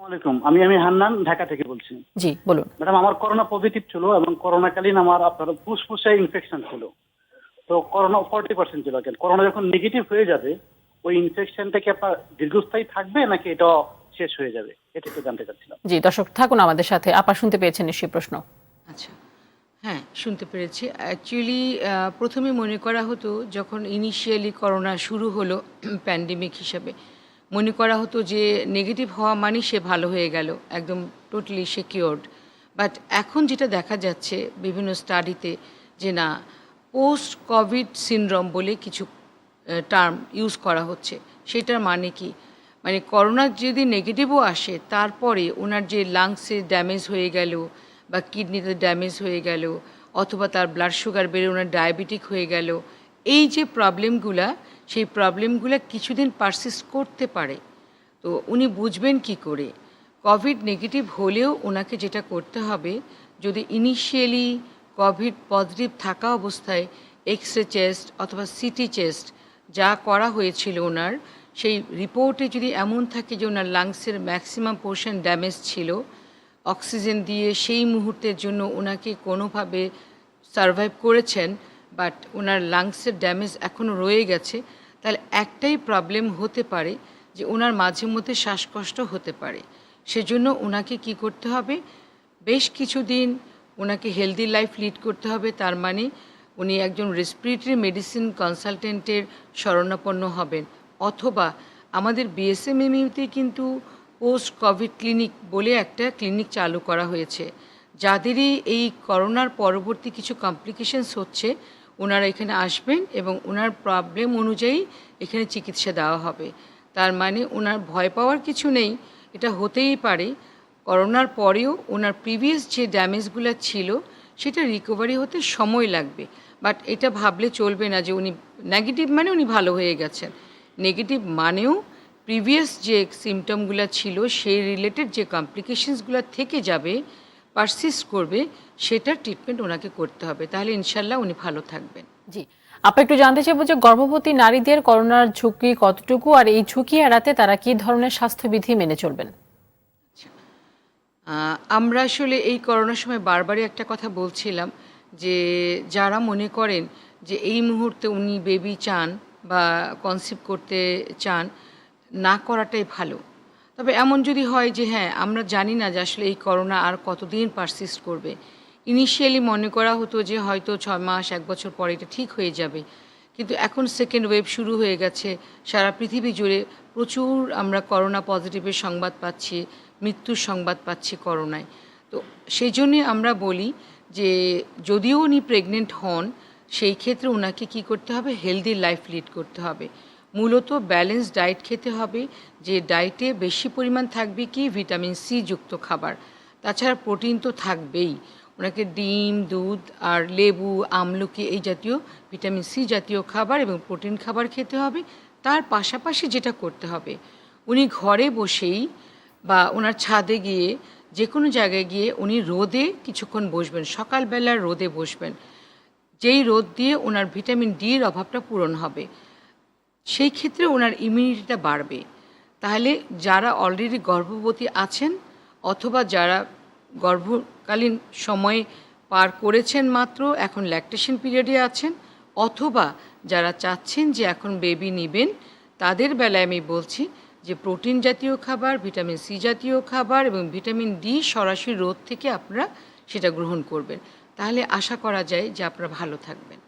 আসসালামাইকুম। আমি হান্নান, ঢাকা থেকে বলছি। জি বলুন। ম্যাডাম, আমার করোনা পজিটিভ ছিল এবং করোনাকালীন আমার আপনার ফুসফুসে ইনফেকশন ছিল। তো করোনা 40% ছিল। করোনা যখন নেগেটিভ হয়ে যাবে, ওই ইনফেকশনটা কি আপনার দীর্ঘস্থায়ী থাকবে নাকি এটা শেষ হয়ে যাবে? এটা একটু জানতে চাচ্ছিলাম। জি দর্শক থাকুন আমাদের সাথে। আপা শুনতে পেয়েছেন নিশ্চয়ই প্রশ্ন। আচ্ছা, হ্যাঁ, শুনতে পেরেছি। অ্যাকচুয়ালি প্রথমে মনে করা হতো যখন ইনিশিয়ালি করোনা শুরু হলো প্যান্ডেমিক হিসাবে, মনে করা হতো যে নেগেটিভ হওয়া মানেই সে ভালো হয়ে গেল, একদম টোটালি সে কিওরড। বাট এখন যেটা দেখা যাচ্ছে বিভিন্ন স্টাডিতে যে না, পোস্ট কোভিড সিনড্রোম বলে কিছু টার্ম ইউজ করা হচ্ছে। সেটার মানে কি? মানে করোনার যদি নেগেটিভও আসে, তারপরে ওনার যে লাংসে ড্যামেজ হয়ে গেল বা কিডনিতে ড্যামেজ হয়ে গেল, অথবা তার ব্লাড সুগার বেড়ে ওনার ডায়াবেটিক হয়ে গেল, এই যে প্রবলেমগুলা, সেই প্রবলেমগুলো কিছুদিন পারসিস্ট করতে পারে। তো উনি বুঝবেন কি করে? কোভিড নেগেটিভ হলেও ওনাকে যেটা করতে হবে, যদি ইনিশিয়ালি কোভিড পজিটিভ থাকা অবস্থায় এক্স রে চেস্ট অথবা সিটি চেস্ট যা করা হয়েছিল ওনার, সেই রিপোর্টে যদি এমন থাকে যে ওনার লাংসের ম্যাক্সিমাম পোর্শন ড্যামেজ ছিল, অক্সিজেন দিয়ে সেই মুহূর্তের জন্য ওনাকে কোনোভাবে সারভাইভ করেছেন, বাট ওনার লাংসের ড্যামেজ এখনও রয়ে গেছে, তাহলে একটাই প্রবলেম হতে পারে যে ওনার মাঝে মধ্যে শ্বাসকষ্ট হতে পারে। সেজন্য ওনাকে কি করতে হবে? বেশ কিছুদিন ওনাকে হেলদি লাইফ লিড করতে হবে। তার মানে উনি একজন রেসপিরেটরি মেডিসিন কনসালটেন্টের শরণাপন্ন হবেন, অথবা আমাদের বিএসএমএমইউতে কিন্তু পোস্ট কোভিড ক্লিনিক বলে একটা ক্লিনিক চালু করা হয়েছে। যাদেরই এই করোনার পরবর্তী কিছু কমপ্লিকেশনস হচ্ছে, ওনারা এখানে আসবেন এবং ওনার প্রবলেম অনুযায়ী এখানে চিকিৎসা দেওয়া হবে। তার মানে ওনার ভয় পাওয়ার কিছু নেই। এটা হতেই পারে করোনার পরেও ওনার প্রিভিয়াস যে ড্যামেজগুলো ছিল সেটা রিকভারি হতে সময় লাগবে। বাট এটা ভাবলে চলবে না যে উনি নেগেটিভ মানে উনি ভালো হয়ে গেছেন। নেগেটিভ মানেও প্রিভিয়াস যে সিমটমগুলো ছিল সেই রিলেটেড যে কমপ্লিকেশনসগুলো থেকে যাবে, পারসিস্ট করবে, সেটার ট্রিটমেন্ট ওনাকে করতে হবে। তাহলে ইনশাল্লাহ উনি ভালো থাকবেন। জি আপা একটু জানতে চাইবো যে গর্ভবতী নারীদের করোনার ঝুঁকি কতটুকু, আর এই ঝুঁকি এড়াতে তারা কি ধরনের স্বাস্থ্যবিধি মেনে চলবেন? আমরা আসলে এই করোনার সময় বারবারই একটা কথা বলছিলাম যে যারা মনে করেন যে এই মুহূর্তে উনি বেবি চান বা কনসিভ করতে চান, না করাটাই ভালো। তবে এমন যদি হয় যে হ্যাঁ, আমরা জানি না যে আসলে এই করোনা আর কতদিন পারসিস্ট করবে। ইনিশিয়ালি মনে করা হতো যে হয়তো 6 মাস 1 বছর পরে এটা ঠিক হয়ে যাবে, কিন্তু এখন সেকেন্ড ওয়েভ শুরু হয়ে গেছে। সারা পৃথিবী জুড়ে প্রচুর আমরা করোনা পজিটিভের সংবাদ পাচ্ছি, মৃত্যুর সংবাদ পাচ্ছি করোনায়। তো সেই জন্যে আমরা বলি যে যদিও উনি প্রেগনেন্ট হন, সেই ক্ষেত্রে ওনাকে কী করতে হবে? হেলদি লাইফ লিড করতে হবে। মূলত ব্যালেন্স ডায়েট খেতে হবে, যে ডায়েটে বেশি পরিমাণ থাকবে কি ভিটামিন সি যুক্ত খাবার। তাছাড়া প্রোটিন তো থাকবেই। ওনাকে ডিম, দুধ আর লেবু, আমলকি এই জাতীয় ভিটামিন সি জাতীয় খাবার এবং প্রোটিন খাবার খেতে হবে। তার পাশাপাশি যেটা করতে হবে, উনি ঘরে বসেই বা ওনার ছাদে গিয়ে যে কোনো জায়গায় গিয়ে উনি রোদে কিছুক্ষণ বসবেন, সকালবেলার রোদে বসবেন, যেই রোদ দিয়ে ওনার ভিটামিন ডির অভাবটা পূরণ হবে। সেই ক্ষেত্রে ওনার ইমিউনিটিটা বাড়বে। তাহলে যারা অলরেডি গর্ভবতী আছেন অথবা যারা গর্ভকালীন সময় পার করেছেন মাত্র, এখন ল্যাকটেশন পিরিয়ডে আছেন, অথবা যারা চাচ্ছেন যে এখন বেবি নেবেন, তাদের বেলায় আমি বলছি যে প্রোটিন জাতীয় খাবার, ভিটামিন সি জাতীয় খাবার এবং ভিটামিন ডি সরাসরি রোদ থেকে আপনারা সেটা গ্রহণ করবেন। তাহলে আশা করা যায় যে আপনারা ভালো থাকবেন।